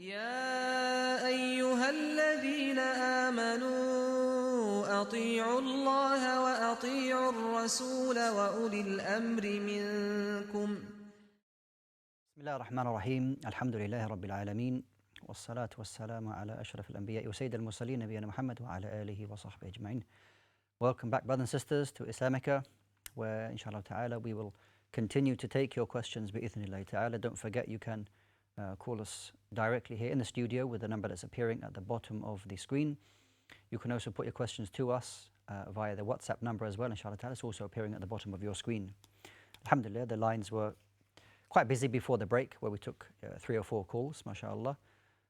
يا أيها الذين آمنوا أطيعوا الله وأطيعوا الرسول وأولي الأمر منكم. بسم الله الرحمن الرحيم. الحمد لله رب العالمين والصلاة والسلام على أشرف الأنبياء وسيد المرسلين نبينا محمد وعلى آله وصحبه أجمعين. Welcome back, brothers and sisters, to ISLAMIQA, where inshallah ta'ala we will continue to take your questions bi'ithnillahi ta'ala. Don't forget you can call us directly here in the studio with the number that's appearing at the bottom of the screen. You can also put your questions to us via the WhatsApp number as well, inshallah ta'ala. It's also appearing at the bottom of your screen. Alhamdulillah, the lines were quite busy before the break where we took 3 or 4 calls, mashallah.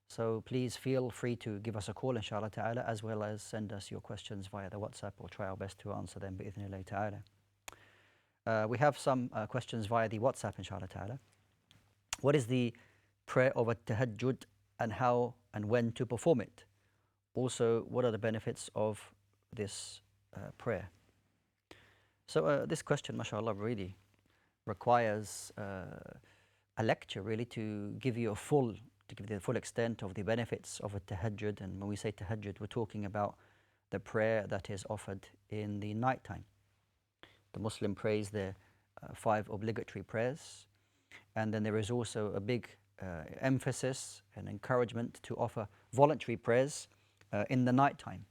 So please feel free to give us a call, inshallah ta'ala, as well as send us your questions via the WhatsApp. We'll try our best to answer them bi'ithnillahi ta'ala. We have some questions via the WhatsApp, inshallah ta'ala. What is the prayer of at-tahajjud and how and when to perform it? Also, what are the benefits of this prayer? So this question, mashallah, really requires a lecture really to give you the full extent of the benefits of a tahajjud. And when we say tahajjud, we're talking about the prayer that is offered in the night time. The Muslim prays their 5 obligatory prayers, and then there is also a big emphasis and encouragement to offer voluntary prayers in the night time.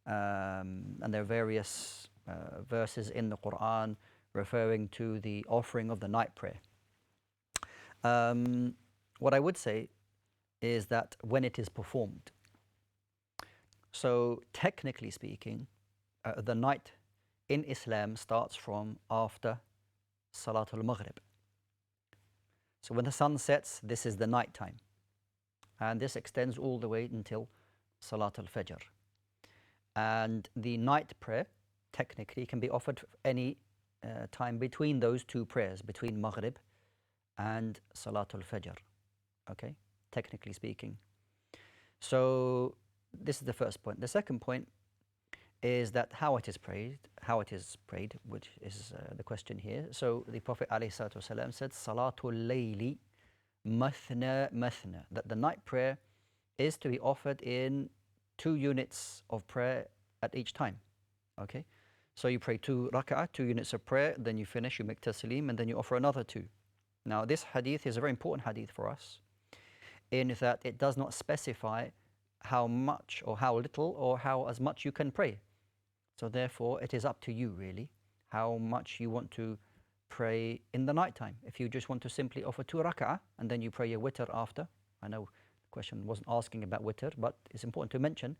And there are various verses in the Quran referring to the offering of the night prayer. What I would say is that when it is performed. So technically speaking, the night in Islam starts from after Salatul Maghrib. So when the sun sets, this is the night time. And this extends all the way until Salatul Fajr. And the night prayer technically can be offered any time between those 2 prayers, between Maghrib and Salatul Fajr. Okay, technically speaking. So this is the first point. The second point is that how it is prayed, which is the question here. So the Prophet ﷺ said, Salatul Layli Mathna Mathna, that the night prayer is to be offered in 2 units of prayer at each time. Okay, so you pray 2 rak'ah, 2 units of prayer, then you finish, you make taslim, and then you offer another 2. Now this hadith is a very important hadith for us, in that it does not specify how much or how little or how as much you can pray. So therefore, it is up to you really how much you want to pray in the night time. If you just want to simply offer 2 rak'ah and then you pray your witr after. I know the question wasn't asking about witr, but it's important to mention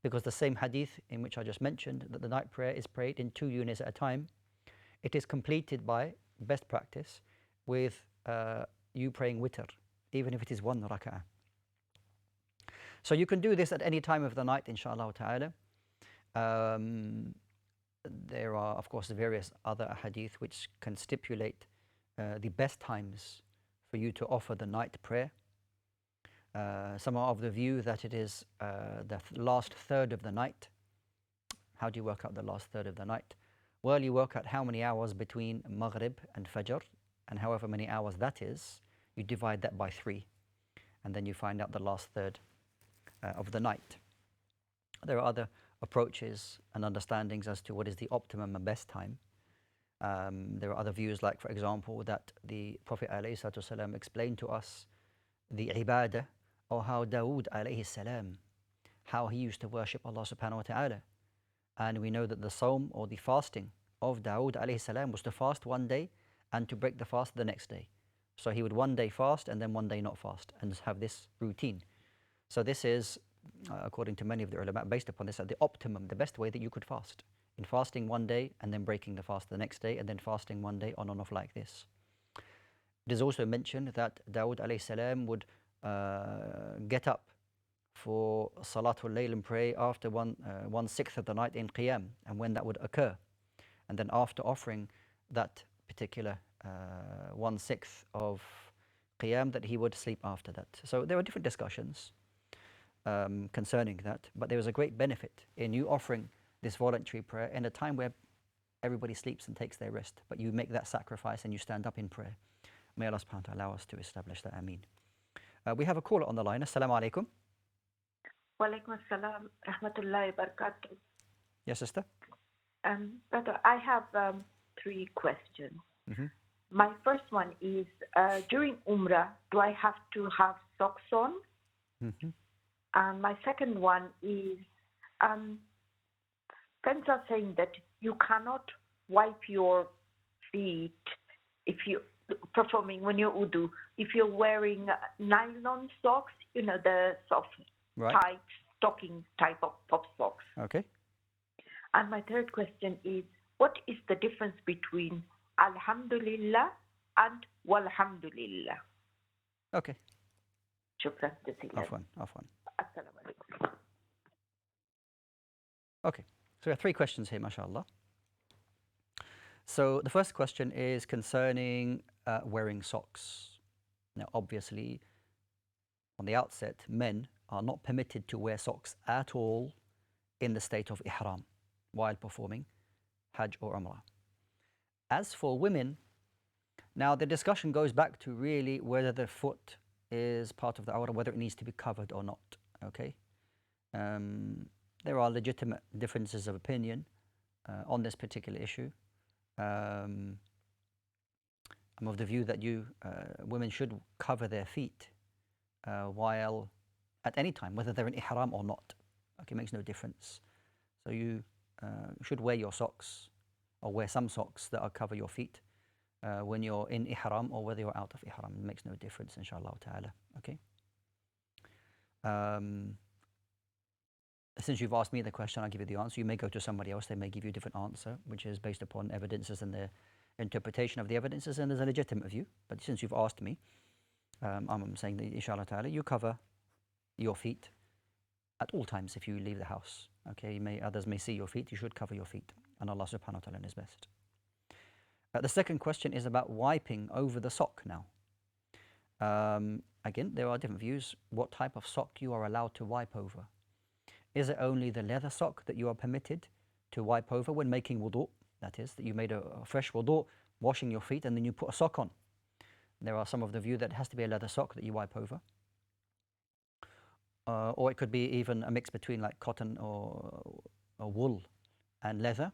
because the same hadith in which I just mentioned that the night prayer is prayed in 2 units at a time, it is completed by best practice with you praying witr, even if it is 1 rak'ah. So you can do this at any time of the night, inshallah ta'ala. There are, of course, various other hadith which can stipulate the best times for you to offer the night prayer. Some are of the view that it is the last third of the night. How do you work out the last third of the night? Well, you work out how many hours between Maghrib and Fajr, and however many hours that is, you divide that by 3, and then you find out the last third of the night. There are other approaches and understandings as to what is the optimum and best time. There are other views, like for example that the Prophet ﷺ explained to us the ibadah, or how Dawood alayhi salam, how he used to worship Allah subhanahu wa ta'ala. And we know that the Sawm or the fasting of Dawood alayhi salam was to fast one day and to break the fast the next day. So he would one day fast and then one day not fast and just have this routine. So this is, according to many of the ulama, based upon this, the optimum, the best way that you could fast. In fasting one day and then breaking the fast the next day and then fasting one day on and off like this. It is also mentioned that Dawood alayhi salam would get up for Salatul Layl and pray after 1/6 of the night in Qiyam, and when that would occur. And then after offering that particular 1/6 of Qiyam, that he would sleep after that. So there are different discussions concerning that, but there is a great benefit in you offering this voluntary prayer in a time where everybody sleeps and takes their rest, but you make that sacrifice and you stand up in prayer. May Allah subhanahu wa ta'ala allow us to establish that. Ameen. We have a caller on the line. Assalamu alaikum. Walaikum assalam, rahmatullahi barakatuh. Yes, sister. Brother, I have 3 questions. Mm-hmm. My first one is, during Umrah, do I have to have socks on? Mm-hmm. And my second one is, friends are saying that you cannot wipe your feet if you performing when you wudu, if you're wearing nylon socks, you know, the soft, tight, stocking type of pop socks. Okay. And my third question is, what is the difference between Alhamdulillah and Walhamdulillah? Okay. Shukran jazilan. Afwan. Assalamu alaikum. Okay. So we have 3 questions here, mashallah. So the first question is concerning wearing socks. Now, obviously, on the outset, men are not permitted to wear socks at all in the state of ihram while performing Hajj or Umrah. As for women, now the discussion goes back to really whether the foot is part of the awrah, whether it needs to be covered or not. Okay, there are legitimate differences of opinion on this particular issue. I'm of the view that women should cover their feet while at any time, whether they're in ihram or not. Okay, it makes no difference. So you should wear your socks or wear some socks that cover your feet when you're in ihram or whether you're out of ihram. It makes no difference, inshallah ta'ala. Okay. Since you've asked me the question, I'll give you the answer. You may go to somebody else, they may give you a different answer, which is based upon evidences and their interpretation of the evidences, and there's a legitimate view. But since you've asked me, I'm saying that, inshallah ta'ala, you cover your feet at all times if you leave the house. Okay, others may see your feet, you should cover your feet, and Allah subhanahu wa ta'ala is best. The second question is about wiping over the sock now. Again, there are different views what type of sock you are allowed to wipe over. Is it only the leather sock that you are permitted to wipe over when making wudu? That is, that you made a fresh wudu, washing your feet, and then you put a sock on. There are some of the view that it has to be a leather sock that you wipe over. Or it could be even a mix between like cotton or wool and leather.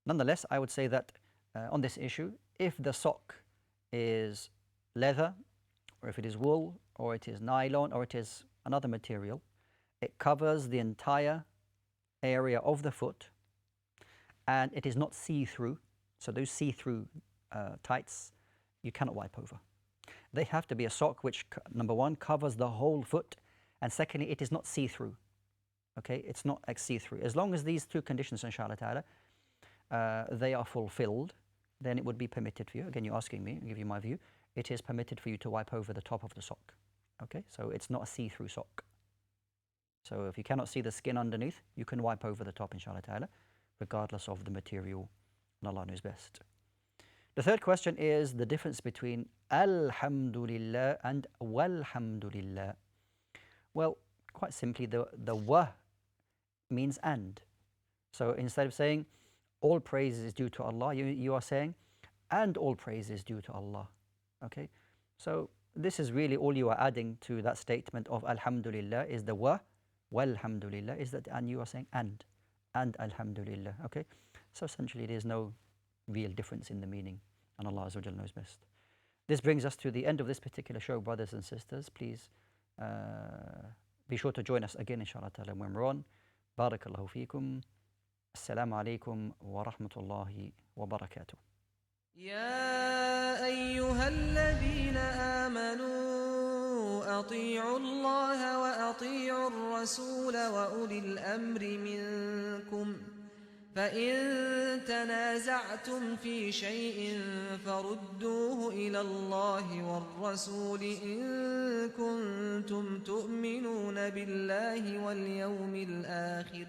Nonetheless, I would say that on this issue, if the sock is leather, or if it is wool, or it is nylon, or it is another material, it covers the entire area of the foot, and it is not see-through. So those see-through tights, you cannot wipe over. They have to be a sock which, number one, covers the whole foot, and secondly, it is not see-through. Okay, it's not like see-through. As long as these 2 conditions, inshallah ta'ala, they are fulfilled, then it would be permitted for you. Again, you're asking me, I'll give you my view. It is permitted for you to wipe over the top of the sock. Okay, so it's not a see-through sock. So if you cannot see the skin underneath, you can wipe over the top, inshallah ta'ala, regardless of the material, and Allah knows best. The third question is the difference between Alhamdulillah and Walhamdulillah. Well, quite simply, the wa means and. So instead of saying all praise is due to Allah, you are saying and all praise is due to Allah. Okay, so this is really all you are adding to that statement of Alhamdulillah is the wa. Walhamdulillah is that, and you are saying and Alhamdulillah. Okay, so essentially there is no real difference in the meaning, and Allah Azza wa Jalla knows best. This brings us to the end of this particular show, brothers and sisters. Please be sure to join us again, inshallah ta'ala, when we're on. Barakallahu feekum. Assalamu alaikum wa rahmatullahi wa barakatuh. يا أيها الذين آمنوا أطيعوا الله وأطيعوا الرسول وأولي الأمر منكم فإن تنازعتم في شيء فردوه إلى الله والرسول إن كنتم تؤمنون بالله واليوم الآخر